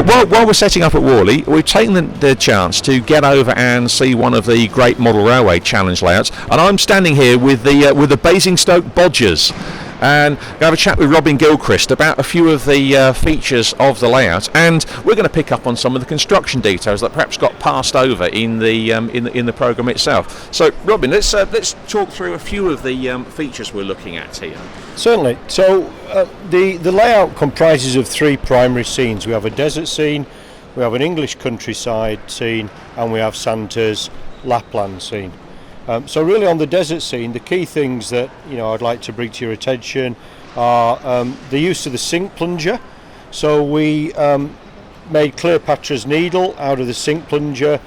while we're setting up at Warley, we've taken the chance to get over and see one of the great model railway challenge layouts, and I'm standing here with the Basingstoke Bodgers, and going to have a chat with Robin Gilchrist about a few of the features of the layout, and we're going to pick up on some of the construction details that perhaps got passed over in the programme itself. So, Robin, let's talk through a few of the features we're looking at here. Certainly. So the layout comprises of three primary scenes. We have a desert scene, we have an English countryside scene, and we have Santa's Lapland scene. So really on the desert scene, the key things that I'd like to bring to your attention are the use of the sink plunger. So we made Cleopatra's Needle out of the sink plunger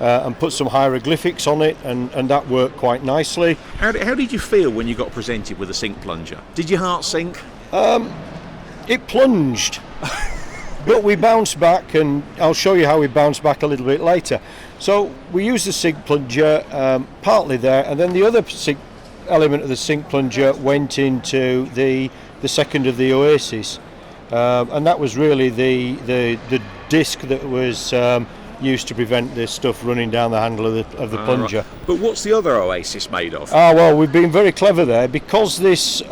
and put some hieroglyphics on it, and that worked quite nicely. How did you feel when you got presented with a sink plunger? Did your heart sink? It plunged, but we bounced back, and I'll show you how we bounced back a little bit later. So we used the sink plunger partly there, and then the other element of the sink plunger went into the second of the Oasis, and that was really the disc that was used to prevent this stuff running down the handle of the plunger. Right. But what's the other Oasis made of? Well, we've been very clever there. Because this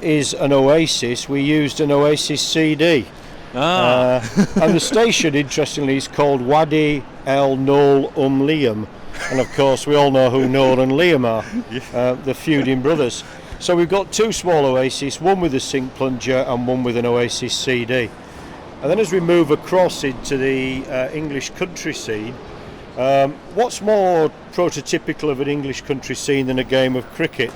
is an Oasis, we used an Oasis CD. And the station, interestingly, is called Wadi El Noel Liam. And of course, we all know who Noel and Liam are, the feuding brothers. So we've got two small Oasis, one with a sink plunger and one with an Oasis CD. And then as we move across into the English country scene, what's more prototypical of an English country scene than a game of cricket?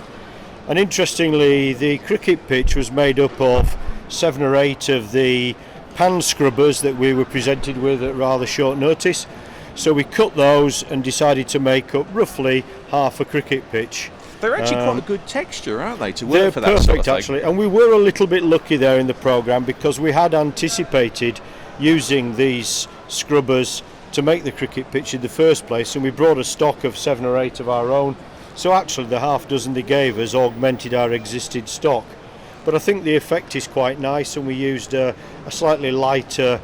And interestingly, the cricket pitch was made up of 7 or 8 of the pan scrubbers that we were presented with at rather short notice. So we cut those and decided to make up roughly half a cricket pitch. They're actually quite a good texture, aren't they, to work for that perfect, sort of thing? actually, and we were a little bit lucky there in the programme because we had anticipated using these scrubbers to make the cricket pitch in the first place, and we brought a stock of 7 or 8 of our own. So actually the half dozen they gave us augmented our existing stock. But I think the effect is quite nice, and we used a slightly lighter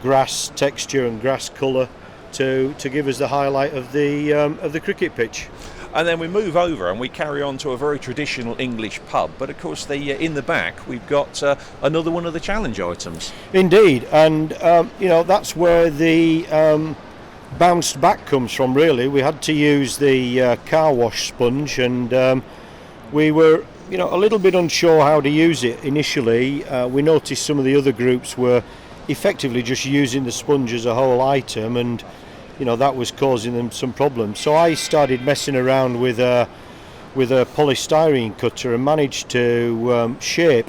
grass texture and grass colour to give us the highlight of the cricket pitch. And then we move over and we carry on to a very traditional English pub. But of course, in the back, we've got another one of the challenge items. Indeed, and that's where the bounced back comes from. Really, we had to use the car wash sponge, and we were a little bit unsure how to use it initially. We noticed some of the other groups were effectively just using the sponge as a whole item, and that was causing them some problems. So I started messing around with a polystyrene cutter and managed to shape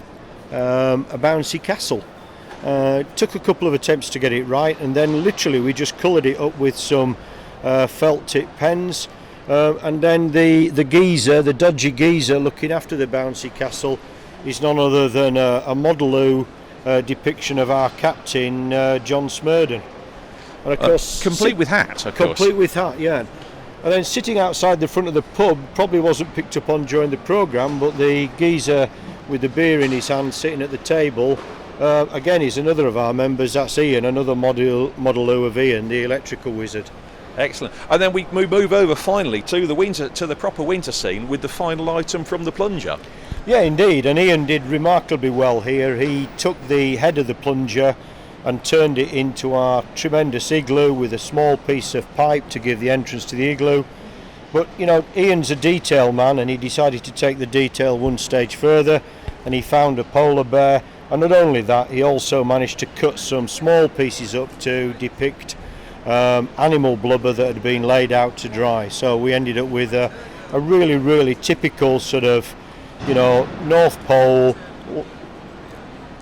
a bouncy castle. Took a couple of attempts to get it right, and then literally we just coloured it up with some felt tip pens, and then the dodgy geezer looking after the bouncy castle is none other than a Modeloo depiction of our captain, John Smurden. And of course, complete with hat, of course. Complete with hat, yeah. And then sitting outside the front of the pub probably wasn't picked up on during the programme, but the geezer with the beer in his hand sitting at the table, again, is another of our members. That's Ian, another Modeloo of Ian, the electrical wizard. Excellent. And then we move over finally to the proper winter scene with the final item from the plunger. Yeah, indeed. And Ian did remarkably well here. He took the head of the plunger and turned it into our tremendous igloo with a small piece of pipe to give the entrance to the igloo. But Ian's a detail man, and he decided to take the detail one stage further, and he found a polar bear, and not only that, he also managed to cut some small pieces up to depict animal blubber that had been laid out to dry. So we ended up with a really, really typical sort of North Pole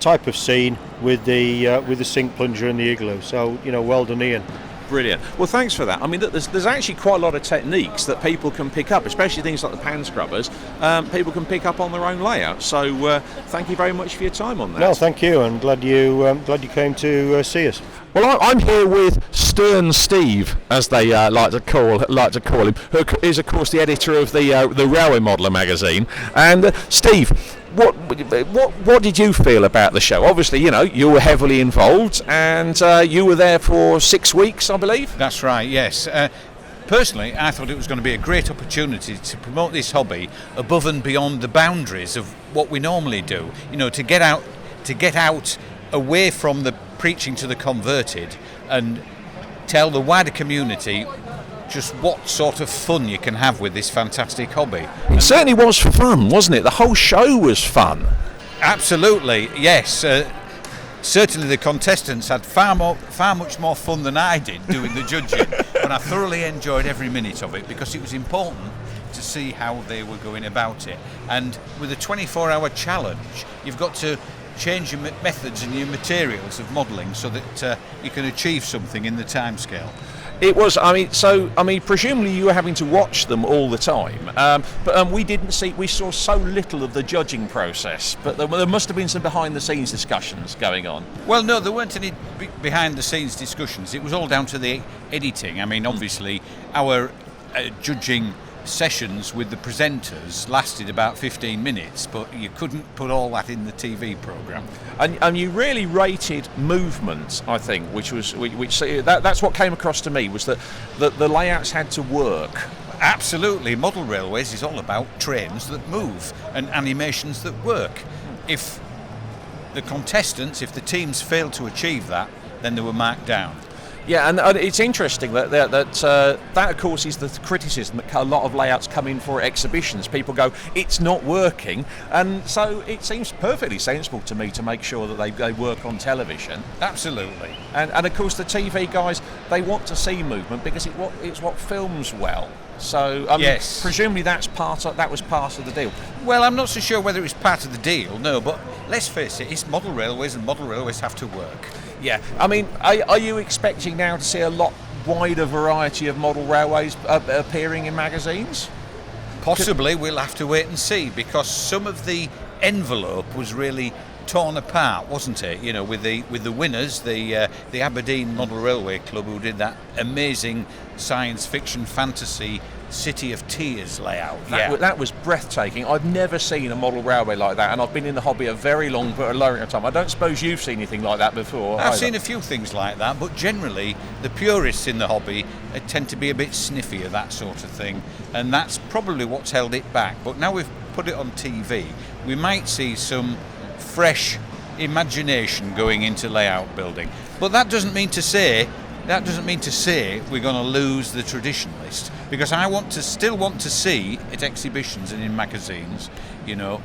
type of scene with the sink plunger and the igloo. So well done, Ian. Brilliant. Well, thanks for that. I mean, there's actually quite a lot of techniques that people can pick up, especially things like the pan scrubbers. People can pick up on their own layout. So thank you very much for your time on that. No, thank you, and glad you came to see us. Well, I'm here with Stern Steve, as they like to call him, who is of course the editor of the Railway Modeller magazine. And Steve, what did you feel about the show? Obviously, you were heavily involved, and you were there for 6 weeks, I believe. That's right. Yes. Personally, I thought it was going to be a great opportunity to promote this hobby above and beyond the boundaries of what we normally do. To get out away from the preaching to the converted and tell the wider community just what sort of fun you can have with this fantastic hobby. It certainly was fun, wasn't it? The whole show was fun. Absolutely, yes. Certainly the contestants had far much more fun than I did doing the judging, but I thoroughly enjoyed every minute of it because it was important to see how they were going about it. And with a 24-hour challenge, you've got to change your methods and your materials of modelling so that you can achieve something in the timescale. It was, presumably you were having to watch them all the time, but we saw so little of the judging process, but there must have been some behind-the-scenes discussions going on. Well, no, there weren't any behind-the-scenes discussions. It was all down to the editing. Obviously, our judging sessions with the presenters lasted about 15 minutes, but you couldn't put all that in the TV programme. And you really rated movement, I think, which that's what came across to me, was that the layouts had to work. Absolutely. Model railways is all about trains that move and animations that work. If the teams failed to achieve that, then they were marked down. Yeah, and it's interesting that of course is the criticism that a lot of layouts come in for exhibitions. People go, it's not working, and so it seems perfectly sensible to me to make sure that they work on television. Absolutely. And of course the TV guys, they want to see movement because it's what films well. So yes. Presumably that was part of the deal. Well, I'm not so sure whether it was part of the deal, no, but let's face it, it's model railways and model railways have to work. Yeah, are you expecting now to see a lot wider variety of model railways appearing in magazines? Possibly, we'll have to wait and see, because some of the envelope was really torn apart, wasn't it? With the winners, the Aberdeen Model Railway Club, who did that amazing science fiction fantasy City of Tears layout. That was breathtaking. I've never seen a model railway like that, and I've been in the hobby a very long time. I don't suppose you've seen anything like that before. I've seen a few things like that, but generally the purists in the hobby tend to be a bit sniffy of that sort of thing, and that's probably what's held it back. But now we've put it on TV, we might see some fresh imagination going into layout building. But that doesn't mean to say we're going to lose the traditionalist, because I still want to see at exhibitions and in magazines,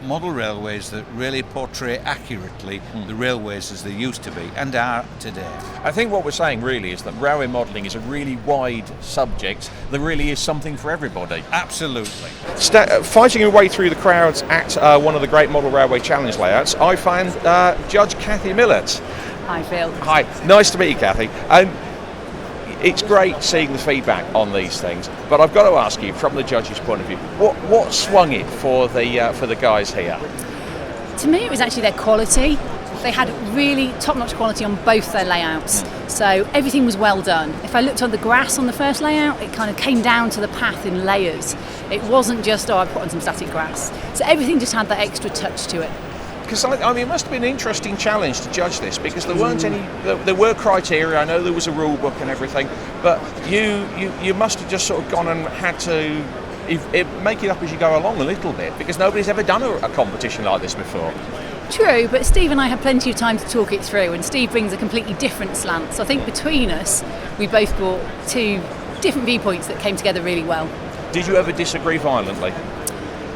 model railways that really portray accurately the railways as they used to be and are today. I think what we're saying really is that railway modelling is a really wide subject. There really is something for everybody. Absolutely. Fighting your way through the crowds at one of the great Model Railway Challenge layouts, I find Judge Kathy Millett. Hi, Phil. Hi, nice to meet you, Kathy. It's great seeing the feedback on these things, but I've got to ask you, from the judge's point of view, what swung it for the guys here? To me, it was actually their quality. They had really top-notch quality on both their layouts, so everything was well done. If I looked on the grass on the first layout, it kind of came down to the path in layers. It wasn't just, I put on some static grass. So everything just had that extra touch to it. Because it must have been an interesting challenge to judge this, because there weren't any. There were criteria. I know there was a rule book and everything, but you must have just sort of gone and had to make it up as you go along a little bit, because nobody's ever done a competition like this before. True, but Steve and I had plenty of time to talk it through, and Steve brings a completely different slant. So I think between us, we both brought two different viewpoints that came together really well. Did you ever disagree violently?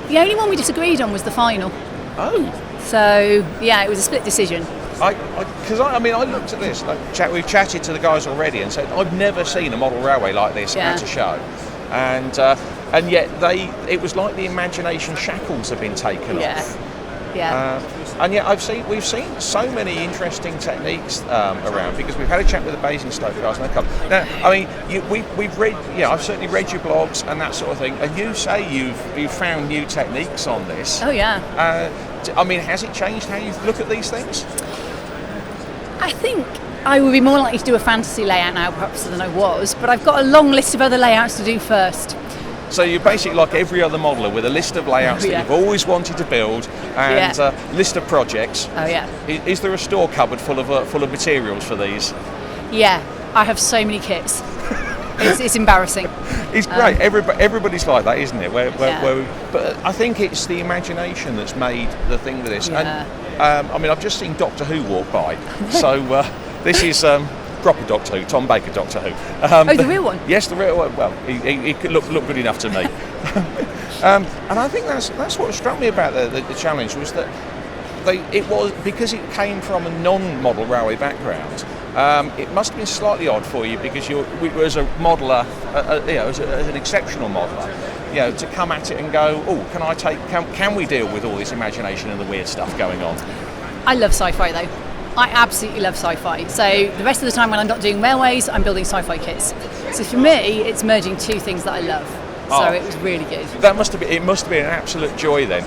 The only one we disagreed on was the final. Oh. So, yeah, it was a split decision. I looked at this. We've chatted to the guys already and said I've never seen a model railway like this at a show, and yet it was like the imagination shackles have been taken off. Yeah. And yet we've seen so many interesting techniques around, because we've had a chat with the Basingstoke guys and they come. Now, we've read. I've certainly read your blogs and that sort of thing, and you say you've found new techniques on this. Oh yeah. Has it changed how you look at these things? I think I would be more likely to do a fantasy layout now perhaps than I was, but I've got a long list of other layouts to do first. So you're basically like every other modeller with a list of layouts that you've always wanted to build and a list of projects. Oh yeah. Is there a store cupboard full of materials for these? Yeah, I have so many kits. It's embarrassing. It's great. Everybody's like that, isn't it? But I think it's the imagination that's made the thing with this. Yeah. And I mean, I've just seen Doctor Who walk by, so this is proper Doctor Who, Tom Baker Doctor Who. The real one? Yes, the real one. Well, he could look good enough to me. And I think that's what struck me about the challenge was that it was because it came from a non-model railway background. It must have been slightly odd for you because as a modeller, as an exceptional modeller, to come at it and go, can we deal with all this imagination and the weird stuff going on? I love sci-fi though. I absolutely love sci-fi. So the rest of the time when I'm not doing railways, I'm building sci-fi kits. So for me, it's merging two things that I love. So it was really good. It must have been an absolute joy then.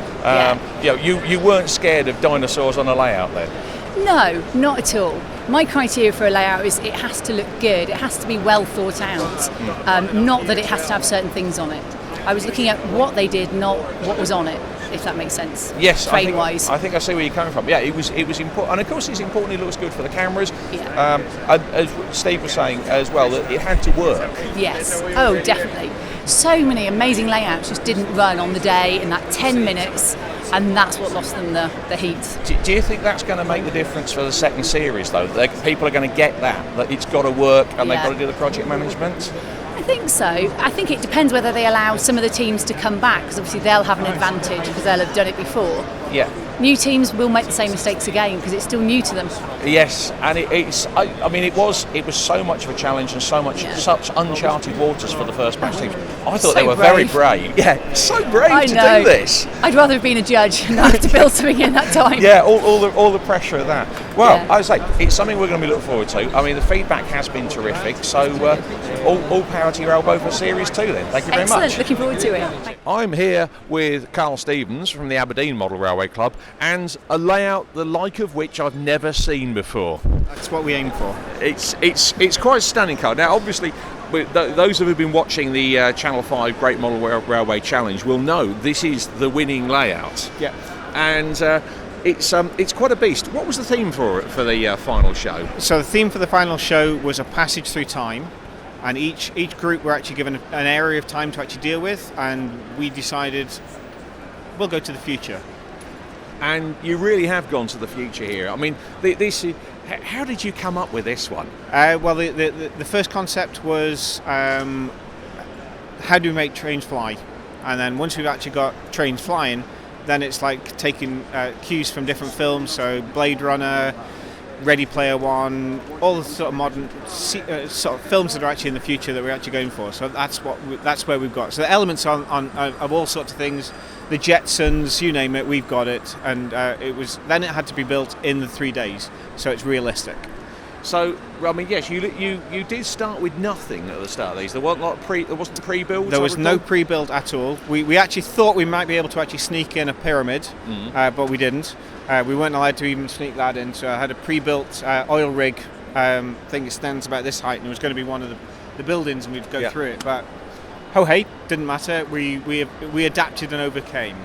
You weren't scared of dinosaurs on a layout then? No, not at all. My criteria for a layout is it has to look good, it has to be well thought out, not that it has to have certain things on it. I was looking at what they did, not what was on it, if that makes sense. Yes, trade-wise. I think I see where you're coming from. Yeah, it was important, and of course it's important. It looks good for the cameras. Yeah. As Steve was saying as well, that it had to work. Yes. Oh, definitely. So many amazing layouts just didn't run on the day in that 10 minutes, and that's what lost them the heat. Do you think that's going to make the difference for the second series, though? That people are going to get that it's got to work and they've got to do the project management? I think so. I think it depends whether they allow some of the teams to come back, because obviously they'll have an advantage because they'll have done it before. Yeah. New teams will make the same mistakes again because it's still new to them. Yes, and it was so much of a challenge and such uncharted waters for the first batch teams. I thought they were very brave. Yeah, so brave to do this. I'd rather have been a judge and not have to build something in that time. Yeah, all the pressure of that. Well, I would say it's something we're going to be looking forward to. I mean, the feedback has been terrific. So all power to your elbow for Series 2 then. Thank you very much. Excellent, looking forward to it. I'm here with Carl Stevens from the Aberdeen Model Railway Club, and a layout the like of which I've never seen before. That's what we aim for. It's quite stunning, Carl. Now, obviously, those who have been watching the Channel 5 Great Model Railway Challenge will know this is the winning layout. Yeah. And it's quite a beast. What was the theme for the final show? So the theme for the final show was a passage through time, and each group were actually given an area of time to actually deal with, and we decided we'll go to the future. And you really have gone to the future here. I mean, how did you come up with this one? Well, the first concept was how do we make trains fly? And then once we've actually got trains flying, then it's like taking cues from different films, so Blade Runner, Ready Player One, all the sort of modern sort of films that are actually in the future that we're actually going for. So that's where we've got. So the elements of all sorts of things, the Jetsons, you name it, we've got it. And it had to be built in the 3 days, so it's realistic. So, I mean, yes, you did start with nothing at the start of these. There wasn't pre-build. There was no pre-build at all. We actually thought we might be able to actually sneak in a pyramid, but we didn't. We weren't allowed to even sneak that in. So I had a pre-built oil rig thing that stands about this height, and it was going to be one of the buildings, and we'd go through it. But hey, didn't matter. We adapted and overcame,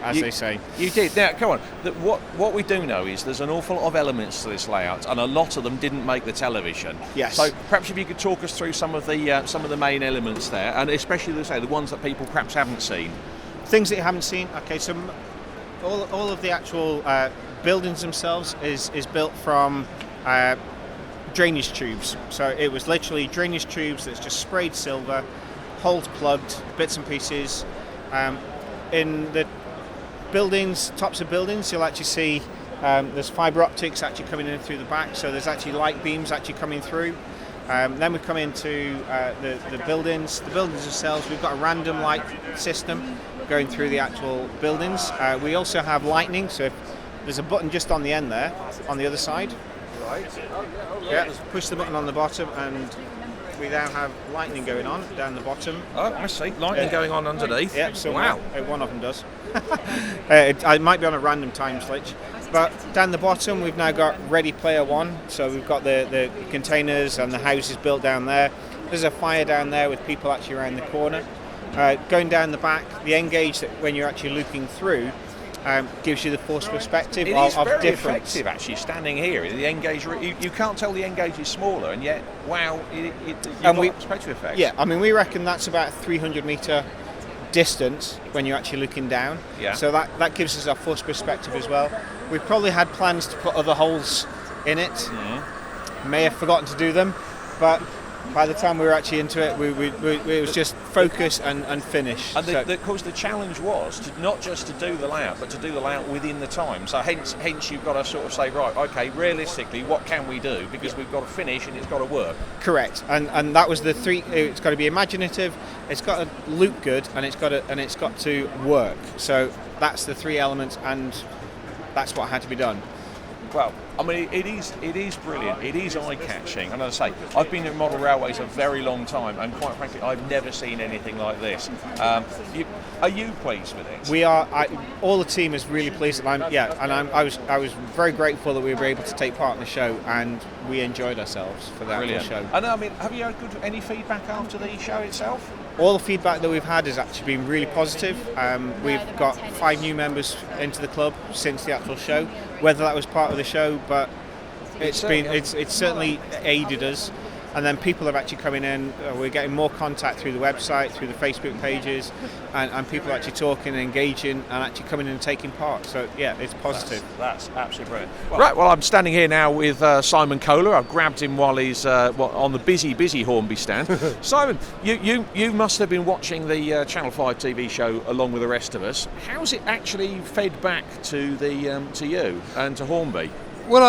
as they say. You did. Now, come on. What we do know is there's an awful lot of elements to this layout, and a lot of them didn't make the television. Yes. So perhaps if you could talk us through some of the main elements there, and especially the ones that people perhaps haven't seen. Things that you haven't seen. Okay, so all of the actual buildings themselves is built from drainage tubes. So it was literally drainage tubes that's just sprayed silver, holes plugged, bits and pieces. In the buildings, tops of buildings, you'll actually see there's fibre optics actually coming in through the back, so there's actually light beams actually coming through. Then we come into the buildings. The buildings themselves, we've got a random light system going through the actual buildings. We also have lightning, so there's a button just on the end there, on the other side. Right. Yeah, push the button on the bottom, and we now have lightning going on down the bottom. Oh, I see. Lightning going on underneath. Yeah, so wow. One of them does. It might be on a random time switch. But down the bottom, we've now got Ready Player One. So we've got the containers and the houses built down there. There's a fire down there with people actually around the corner. Going down the back, the N-gauge that when you're actually looking through gives you the force perspective It of, is very difference. effective, actually, standing here. The N-gauge, you can't tell the N-gauge is smaller, and yet, wow, you've got perspective effects. Yeah, I mean, we reckon that's about a 300 metre distance when you're actually looking down. Yeah. So that gives us our force perspective as well. We probably had plans to put other holes in it. Mm-hmm. May have forgotten to do them, but by the time we were actually into it, it was just focus and finish. And of course, the challenge was not just to do the layout, but to do the layout within the time. So hence you've got to sort of say, right, okay, realistically, what can we do? Because we've got to finish and it's got to work. Correct. And that was the three. It's got to be imaginative. It's got to look good, and it's got to work. So that's the three elements, and that's what had to be done. Well, I mean, it is brilliant. It is eye-catching. And as I say, I've been in model railways a very long time, and quite frankly, I've never seen anything like this. Are you pleased with this? We are. All the team is really pleased, and I was very grateful that we were able to take part in the show, and we enjoyed ourselves for that Brilliant. show. And I mean, have you had any feedback after the show itself? All the feedback that we've had has actually been really positive. We've got 5 new members into the club since the actual show. Whether that was part of the show, but it's certainly aided us. And then people are actually coming in. We're getting more contact through the website, through the Facebook pages, and people are actually talking and engaging and actually coming in and taking part. So yeah, it's positive. That's absolutely brilliant. Right, well, I'm standing here now with Simon Kohler. I've grabbed him while he's on the busy Hornby stand. Simon, you must have been watching the Channel 5 TV show along with the rest of us. How's it actually fed back to to you and to Hornby? Well,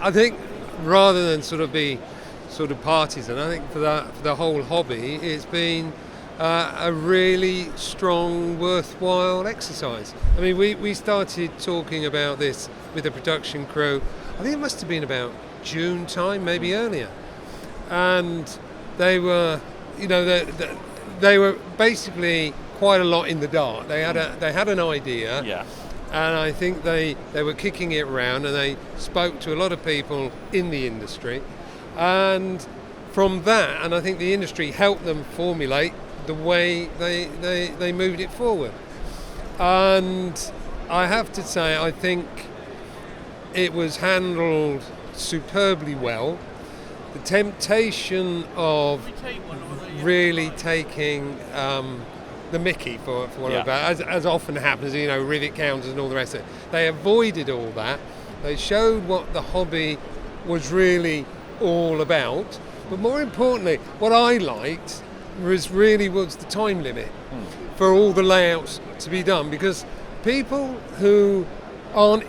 I think rather than sort of be partisan, I think for the whole hobby, it's been a really strong, worthwhile exercise. I mean, we started talking about this with the production crew, I think it must have been about June time, maybe earlier. And they were, they were basically quite a lot in the dark. They had an idea. Yeah. And I think they were kicking it around, and they spoke to a lot of people in the industry. And from that, and I think the industry helped them formulate the way they moved it forward. And I have to say, I think it was handled superbly well. The temptation of really taking the mickey, for what about, as often happens, rivet counters and all the rest of it. They avoided all that. They showed what the hobby was really all about, but more importantly, what I liked was the time limit for all the layouts to be done, because people who aren't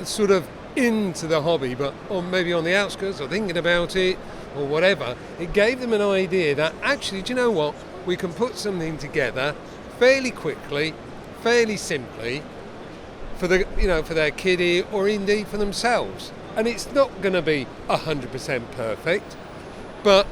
sort of into the hobby, but maybe on the outskirts or thinking about it or whatever, it gave them an idea that actually, do you know what, we can put something together fairly quickly, fairly simply for their kiddie or indeed for themselves. And it's not going to be 100% perfect, but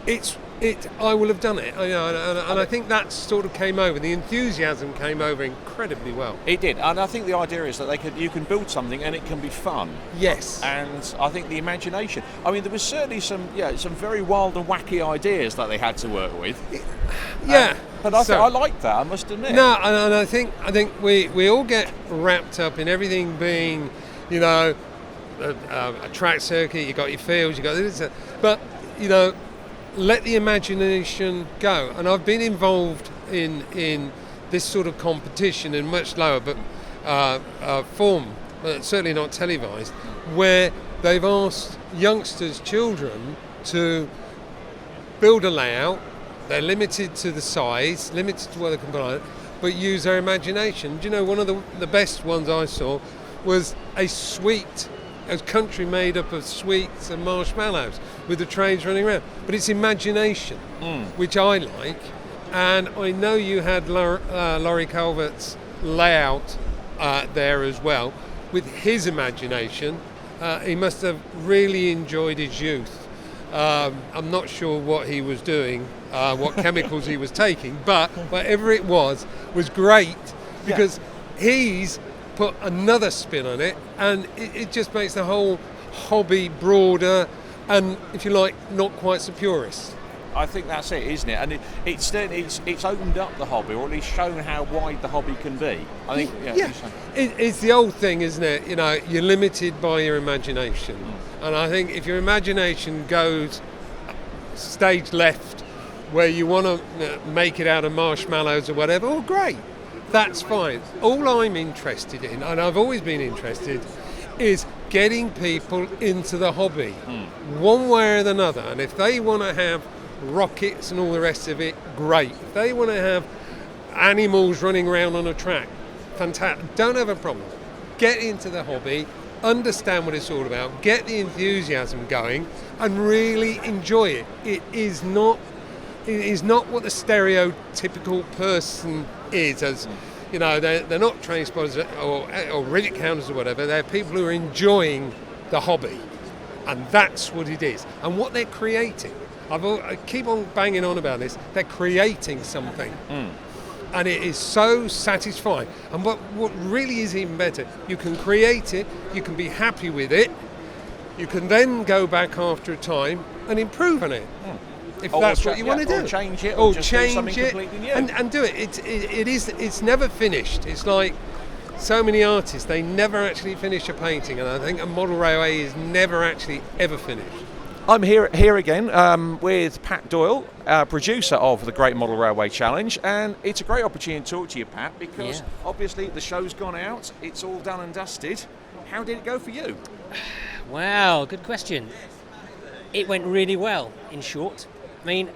I will have done it. And I think that sort of came over. The enthusiasm came over incredibly well. It did, and I think the idea is that you can build something and it can be fun. Yes. And I think the imagination. I mean, there was certainly some very wild and wacky ideas that they had to work with. Yeah. But I like that, I must admit. No, and I think we all get wrapped up in everything being, a track circuit. You got your fields, you got this, but let the imagination go. And I've been involved in this sort of competition in much lower form, certainly not televised, where they've asked youngsters, children, to build a layout. They're limited to the size, limited to what they can put on it, but use their imagination. Do you know, one of the best ones I saw was a country made up of sweets and marshmallows with the trains running around. But it's imagination, which I like. And I know you had Laurie Calvert's layout there as well. With his imagination, he must have really enjoyed his youth. I'm not sure what he was doing, what chemicals he was taking, but whatever it was great, because he's put another spin on it, and it just makes the whole hobby broader and, if you like, not quite so purist. I think that's it, isn't it? And it's opened up the hobby, or at least shown how wide the hobby can be. I think. Yeah. It's the old thing, isn't it? You know, you're limited by your imagination, and I think if your imagination goes stage left, where you want to make it out of marshmallows or whatever, oh great, that's fine. All I'm interested in, and I've always been interested, is getting people into the hobby, one way or another. And if they want to have rockets and all the rest of it, great. If they want to have animals running around on a track, fantastic. Don't have a problem. Get into the hobby, understand what it's all about, get the enthusiasm going, and really enjoy it. It is not what the stereotypical person is, as you know, they're not train spotters or Riddick hounders or whatever. They're people who are enjoying the hobby, and that's what it is. And what they're creating, I keep on banging on about this, they're creating something. And it is so satisfying. And what really is even better, you can create it, you can be happy with it, you can then go back after a time and improve on it. If that's what you want to do, or change it, or just change do something it, completely new. and do it. It's never finished. It's like so many artists; they never actually finish a painting, and I think a model railway is never actually ever finished. I'm here again with Pat Doyle, producer of the Great Model Railway Challenge, and it's a great opportunity to talk to you, Pat, because obviously the show's gone out, it's all done and dusted. How did it go for you? Wow, good question. It went really well, in short. I mean,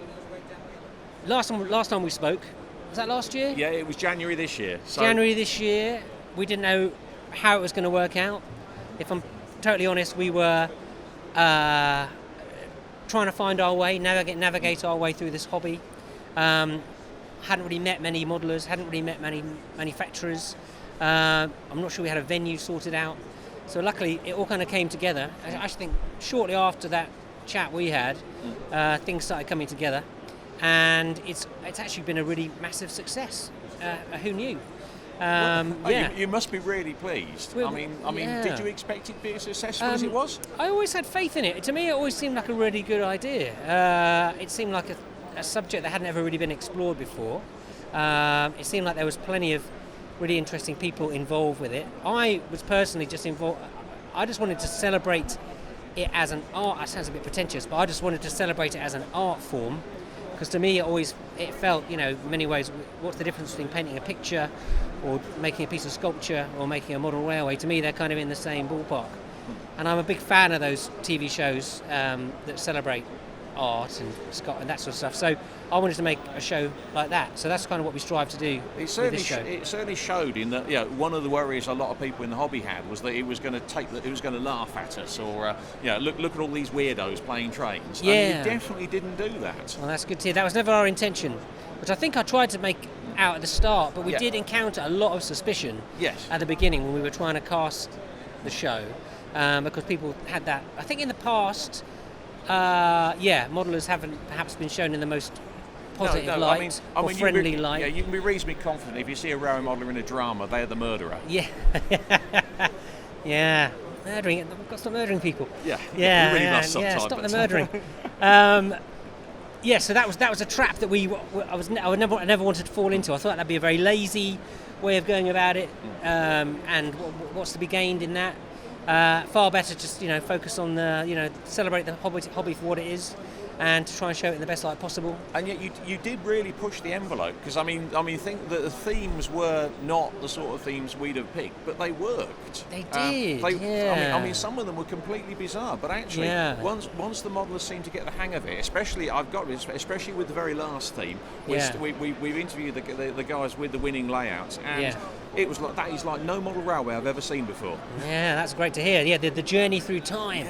last time we spoke, was that last year? Yeah, it was January this year. So January this year, we didn't know how it was going to work out. If I'm totally honest, we were trying to find our way, navigate our way through this hobby. Hadn't really met many modelers, hadn't really met many manufacturers. I'm not sure we had a venue sorted out. So luckily, it all kind of came together. I actually think shortly after that chat we had, things started coming together, and it's actually been a really massive success. Who knew? You must be really pleased. I mean, did you expect it to be as successful as it was? I always had faith in it. To me, it always seemed like a really good idea. It seemed like a subject that hadn't ever really been explored before. It seemed like there was plenty of really interesting people involved with it. I was personally just involved. I just wanted to celebrate it as an art. It sounds a bit pretentious, but I just wanted to celebrate it as an art form, because to me it felt, you know, in many ways, what's the difference between painting a picture or making a piece of sculpture or making a model railway? To me, they're kind of in the same ballpark. And I'm a big fan of those TV shows that celebrate art and that sort of stuff. So I wanted to make a show like that. So that's kind of what we strive to do with this show. It certainly showed in that, one of the worries a lot of people in the hobby had was that it was going to laugh at us, or look at all these weirdos playing trains. Yeah. And you definitely didn't do that. Well, that's good to hear. That was never our intention, which I think I tried to make out at the start, but we did encounter a lot of suspicion at the beginning when we were trying to cast the show, because people had that. I think in the past, modelers haven't perhaps been shown in the most positive light or friendly light. Yeah, you can be reasonably confident if you see a railway modeller in a drama, they're the murderer. Yeah. Yeah. Murdering. We've got to stop murdering people. Yeah. You really must sometimes. Yeah, stop the murdering. So that was a trap that I never wanted to fall into. I thought that'd be a very lazy way of going about it, and what's to be gained in that? Far better just focus on celebrate the hobby for what it is, and to try and show it in the best light possible. And yet you did really push the envelope, because I think that the themes were not the sort of themes we'd have picked, but they worked. They did. I mean, some of them were completely bizarre, but actually, once the modelers seemed to get the hang of it, especially with the very last theme, we've interviewed the guys with the winning layouts, and it was like, that is like no model railway I've ever seen before. Yeah, that's great to hear. Yeah, the journey through time.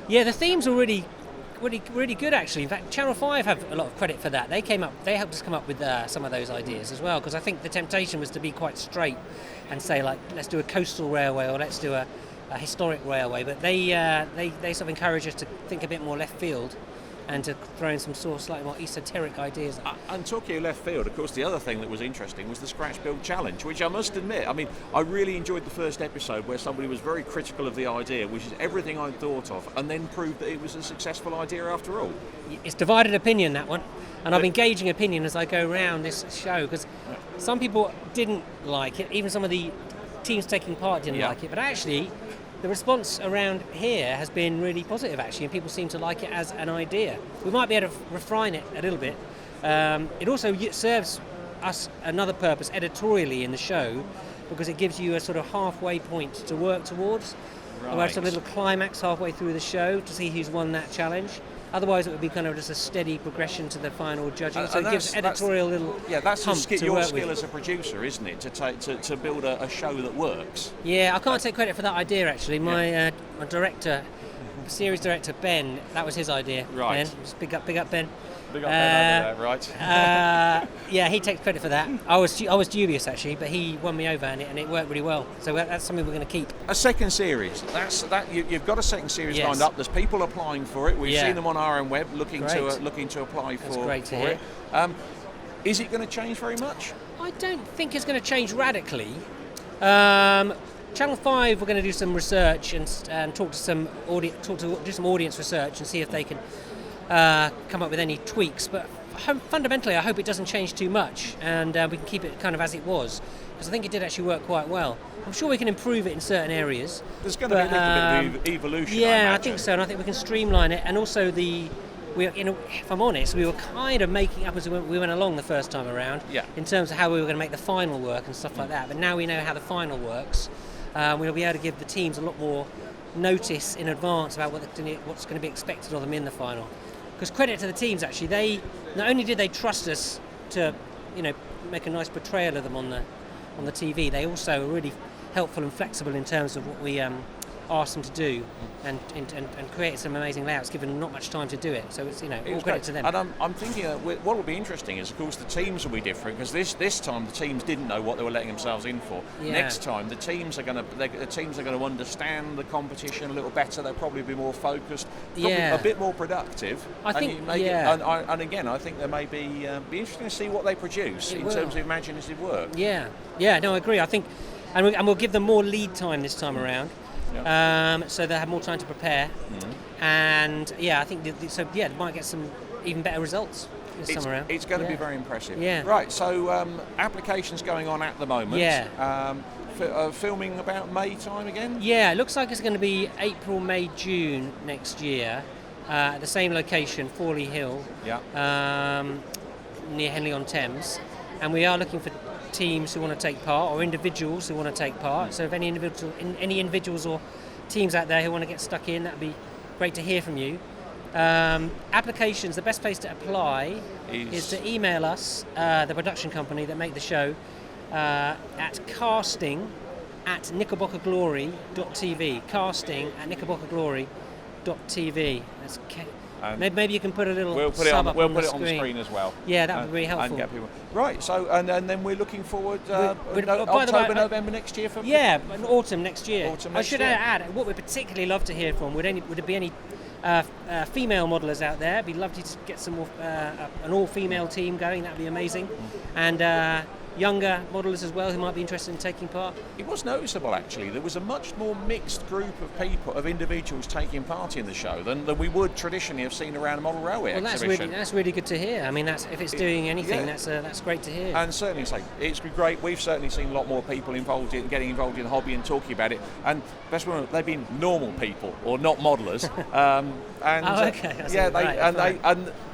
Yeah, the themes were really good, actually. In fact, Channel 5 have a lot of credit for that. They helped us come up with some of those ideas as well, because I think the temptation was to be quite straight and say, like, let's do a coastal railway or let's do a historic railway, but they sort of encourage us to think a bit more left field and to throw in some sort of slightly more esoteric ideas. And talking left field, of course, the other thing that was interesting was the Scratch Build Challenge, which I must admit, I mean, I really enjoyed the first episode where somebody was very critical of the idea, which is everything I'd thought of, and then proved that it was a successful idea after all. It's divided opinion, that one, and I'm engaging opinion as I go around this show, because some people didn't like it, even some of the teams taking part didn't like it, but actually the response around here has been really positive, actually, and people seem to like it as an idea. We might be able to refine it a little bit. It also serves us another purpose editorially in the show, because it gives you a sort of halfway point to work towards. We'll have some little climax halfway through the show to see who's won that challenge. Otherwise, it would be kind of just a steady progression to the final judging. So it gives editorial little that's hump to your work skill with. as a producer, isn't it? To build a show that works. Yeah, I can't take credit for that idea, actually. My director, series director Ben, that was his idea. Right. Ben, just big up Ben. Big up Ben over there, right? Yeah, he takes credit for that. I was dubious, actually, but he won me over, and it worked really well. So that's something we're going to keep. A second series. You've got a second series lined up. There's people applying for it. We've seen them on our own web looking to apply for. That's great to hear. It. Is it going to change very much? I don't think it's going to change radically. Channel 5, we're going to do some research and talk to some do some audience research and see if they can come up with any tweaks. But fundamentally, I hope it doesn't change too much, and we can keep it kind of as it was, because I think it did actually work quite well. I'm sure we can improve it in certain areas. There's going to be a little bit of evolution. Yeah, I think so, and I think we can streamline it. And also if I'm honest, we were kind of making up as we went along the first time around, in terms of how we were going to make the final work and stuff like that. But now we know how the final works. We'll be able to give the teams a lot more notice in advance about what's going to be expected of them in the final. Because credit to the teams, actually, they not only did they trust us to, make a nice portrayal of them on the TV, they also were really helpful and flexible in terms of what we asked them to do, and created some amazing layouts, given them not much time to do it. So it's all credit to them. And I'm thinking what will be interesting is, of course, the teams will be different, because this time the teams didn't know what they were letting themselves in for. Yeah. Next time the teams are going to understand the competition a little better. They'll probably be more focused, a bit more productive. I think. And again, I think there may be interesting to see what they produce terms of imaginative work. Yeah. No, I agree. I think, and we'll give them more lead time this time around. So they have more time to prepare, and I think they might get some even better results this time around. It's going to be very impressive. Yeah. Right. So applications going on at the moment. Yeah. Filming about May time again. Yeah, it looks like it's going to be April, May, June next year, at the same location, Warley Hill. Yeah. Near Henley-on-Thames, and we are looking for teams who want to take part, or individuals who want to take part. So if any individuals or teams out there who want to get stuck in, that'd be great to hear from you. Applications, the best place to apply is to email us, the production company that make the show, at casting@knickerbockerglory.tv. casting@knickerbockerglory.tv. That's maybe you can put a little sub up on the screen. We'll put it on the screen as well. Yeah, that would be really helpful. And get people. Right, so and then we're looking forward November next year for autumn next year. I should add, what we'd particularly love to hear from, would there be any female modelers out there? It'd be lovely to get some more, an all-female team going. That'd be amazing. And younger modelers as well who might be interested in taking part. It was noticeable, actually. There was a much more mixed group of individuals taking part in the show than we would traditionally have seen around a model railway exhibition. That's really good to hear. I mean, if it's doing anything, that's great to hear. And certainly, it's great. We've certainly seen a lot more people getting involved in the hobby and talking about it. And best one, they've been normal people or not modelers.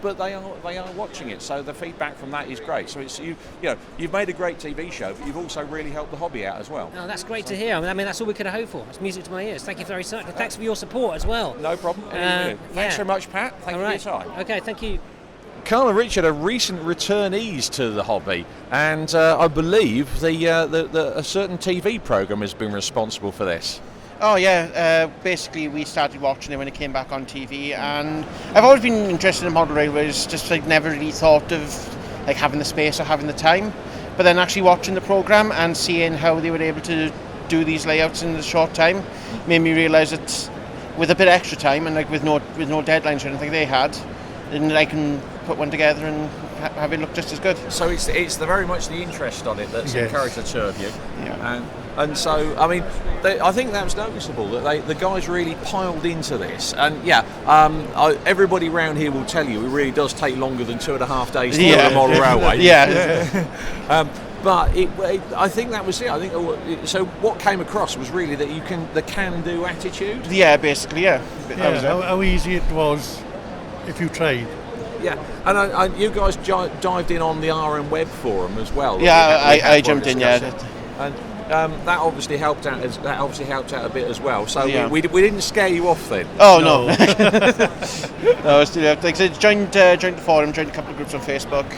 But they are watching it. So the feedback from that is great. So it's you've made a great TV show, but you've also really helped the hobby out as well. Oh, that's great to hear. I mean, that's all we could have hoped for. It's music to my ears. Thank you very much. Thanks for your support as well. No problem. Thanks very much, Pat. Thank you for your time. Okay, thank you. Carl and Richard are recent returnees to the hobby, and I believe a certain TV programme has been responsible for this. Oh yeah, basically we started watching it when it came back on TV, and I've always been interested in model railways, just never really thought of having the space or having the time. But then actually watching the programme and seeing how they were able to do these layouts in a short time made me realise that with a bit of extra time and with no deadlines or anything they had, and I can put one together and have it look just as good. So it's very much the interest on it that's encouraged the two of you. Yeah. And so, I mean, I think that was noticeable that the guys really piled into this. And everybody around here will tell you it really does take longer than 2.5 days to build a model railway. But I think that was it. I think so. What came across was really that the can-do attitude. Yeah, basically, yeah. That was it. How easy it was if you tried. Yeah, and you guys dived in on the RM Web forum as well. Yeah, I jumped in. Yeah, and that obviously helped out. That obviously helped out a bit as well. So we didn't scare you off then. Oh no. No, like I said, joined the forum, joined a couple of groups on Facebook,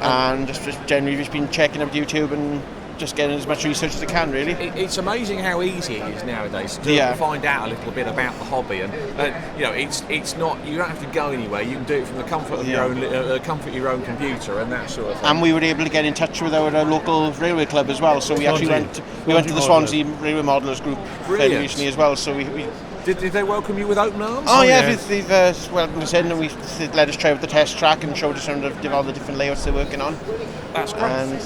and just generally just been checking out YouTube and just getting as much research as I can, really. It's amazing how easy it is nowadays to find out a little bit about the hobby, and it's not, you don't have to go anywhere. You can do it from the comfort of your own computer and that sort of thing. And we were able to get in touch with our local railway club as well. So we actually went to the Swansea Railway Modelers Group fairly recently as well. So we Did they welcome you with open arms? Oh yeah, they've welcomed us in, and they let us try out the test track and showed us all the different layouts they're working on. That's great.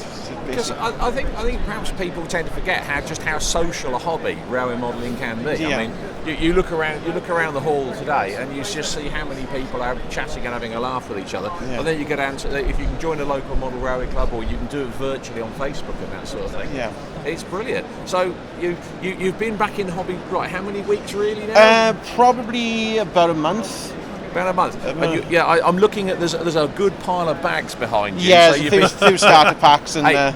Because I think perhaps people tend to forget how social a hobby railway modelling can be. Yeah. I mean, you look around the hall today, and you just see how many people are chatting and having a laugh with each other. Yeah. And then you go down to if you can join a local model railway club, or you can do it virtually on Facebook and that sort of thing. Yeah, it's brilliant. So you've been back in the hobby, right? How many weeks really now? Probably about a month. About a month. I'm looking at there's a good pile of bags behind you. Yeah, so few starter packs and.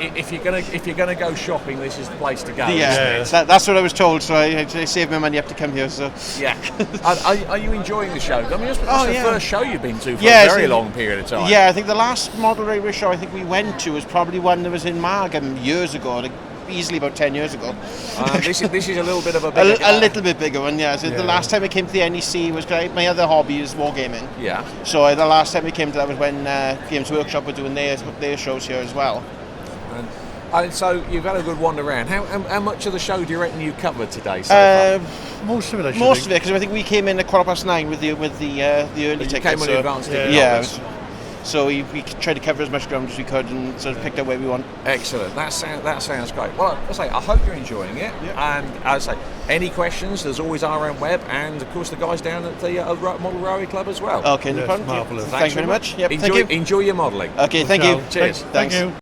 If you're gonna go shopping, this is the place to go. Yeah, that's what I was told. So I saved my money up to come here. So yeah. Are you enjoying the show? I mean, it's the first show you've been to for a very long period of time. Yeah, I think the last model railway show I think we went to was probably one that was in Margam years ago. Like, easily about 10 years ago. This is a little bit of a little bit bigger one, yeah. So the last time I came to the NEC was great. My other hobby is wargaming. Yeah. So the last time we came to that was when Games Workshop were doing their shows here as well. And so you've had a good wander around. How much of the show do you reckon you covered today so far? Most of it, Most of it, because I think we came in at 9:15 with the early tickets. You came on the advance ticket. Yeah. So we tried to cover as much ground as we could and sort of picked out where we want. Excellent. That sounds great. Well, I hope you're enjoying it. Yeah. And as I say, any questions, there's always RM Web, and of course the guys down at the Model Railway Club as well. Okay, no problem. Marvellous. Thanks very much. Yep, enjoy your modelling. Okay, thank you. Cheers. Thank you.